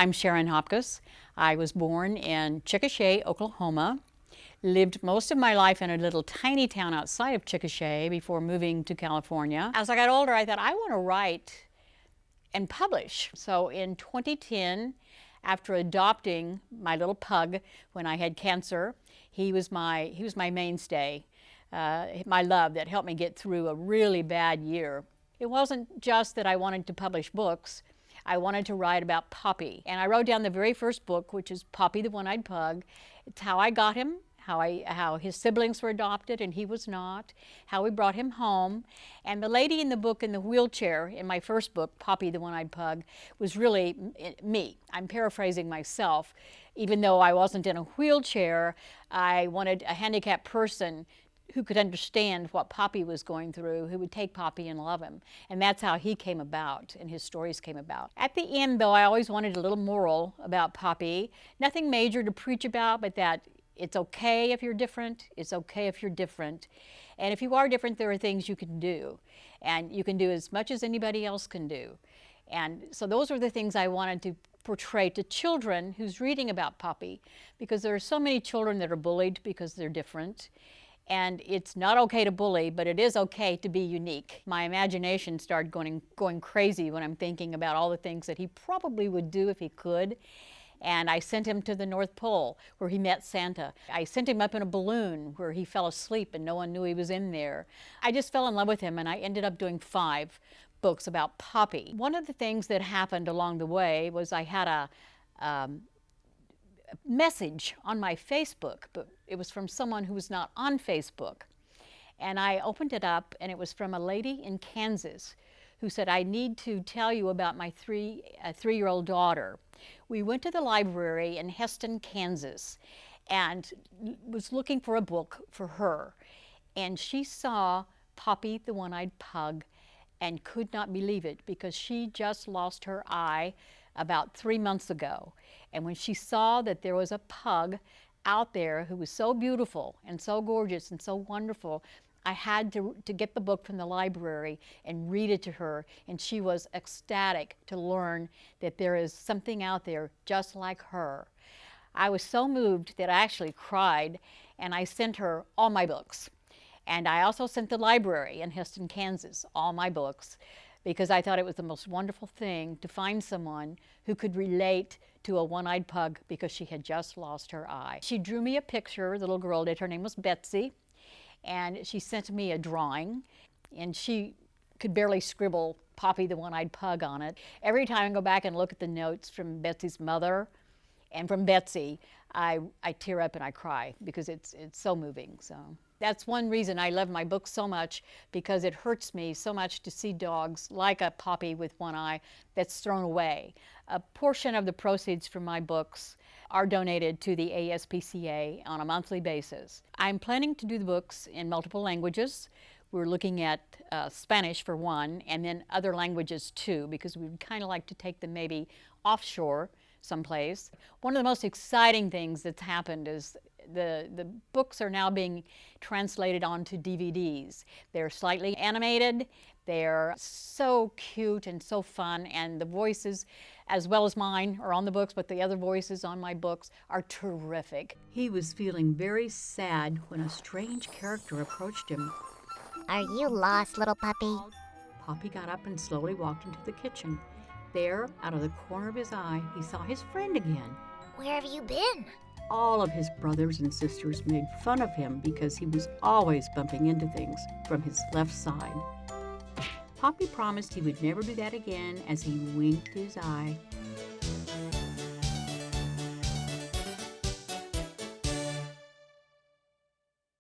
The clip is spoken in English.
I'm Sharron Hopcus. I was born in Chickasha, Oklahoma. Lived most of my life in a little tiny town outside of Chickasha before moving to California. As I got older, I thought, I want to write and publish. So in 2010, after adopting my little pug when I had cancer, he was my mainstay, my love that helped me get through a really bad year. It wasn't just that I wanted to publish books. I wanted to write about Poppy. And I wrote down the very first book, which is Poppy the One-Eyed Pug. It's how I got him, how his siblings were adopted and he was not, how we brought him home. And the lady in the book in the wheelchair in my first book, Poppy the One-Eyed Pug, was really me. I'm paraphrasing myself. Even though I wasn't in a wheelchair, I wanted a handicapped person who could understand what Poppy was going through, who would take Poppy and love him. And that's how he came about and his stories came about. At the end, though, I always wanted a little moral about Poppy. Nothing major to preach about, but that it's okay if you're different. It's okay if you're different. And if you are different, there are things you can do. And you can do as much as anybody else can do. And so those were the things I wanted to portray to children who's reading about Poppy, because there are so many children that are bullied because they're different. And it's not okay to bully, but it is okay to be unique. My imagination started going crazy when I'm thinking about all the things that he probably would do if he could. And I sent him to the North Pole where he met Santa. I sent him up in a balloon where he fell asleep and no one knew he was in there. I just fell in love with him and I ended up doing 5 books about Poppy. One of the things that happened along the way was I had a message on my Facebook, but it was from someone who was not on Facebook. And I opened it up and it was from a lady in Kansas who said, I need to tell you about my three-year-old daughter. We went to the library in Heston, Kansas, and was looking for a book for her. And she saw Poppy the One-Eyed Pug and could not believe it because she just lost her eye about 3 months ago. And when she saw that there was a pug out there who was so beautiful and so gorgeous and so wonderful, I had to get the book from the library and read it to her, and she was ecstatic to learn that there is something out there just like her. I was so moved that I actually cried, and I sent her all my books. And I also sent the library in Heston, Kansas, all my books, because I thought it was the most wonderful thing to find someone who could relate to a one-eyed pug because she had just lost her eye. She drew me a picture, the little girl did, her name was Betsy, and she sent me a drawing, and she could barely scribble Poppy the One-Eyed Pug on it. Every time I go back and look at the notes from Betsy's mother and from Betsy, I tear up and I cry because it's so moving. So that's one reason I love my books so much, because it hurts me so much to see dogs like a Poppy with one eye that's thrown away. A portion of the proceeds from my books are donated to the ASPCA on a monthly basis. I'm planning to do the books in multiple languages. We're looking at Spanish for one, and then other languages too, because we'd kind of like to take them maybe offshore someplace. One of the most exciting things that's happened is the books are now being translated onto DVDs. They're slightly animated, they're so cute and so fun, and the voices, as well as mine, are on the books, but the other voices on my books are terrific. He was feeling very sad when a strange character approached him. Are you lost, little puppy? Poppy got up and slowly walked into the kitchen. There, out of the corner of his eye, he saw his friend again. Where have you been? All of his brothers and sisters made fun of him because he was always bumping into things from his left side. Poppy promised he would never do that again as he winked his eye.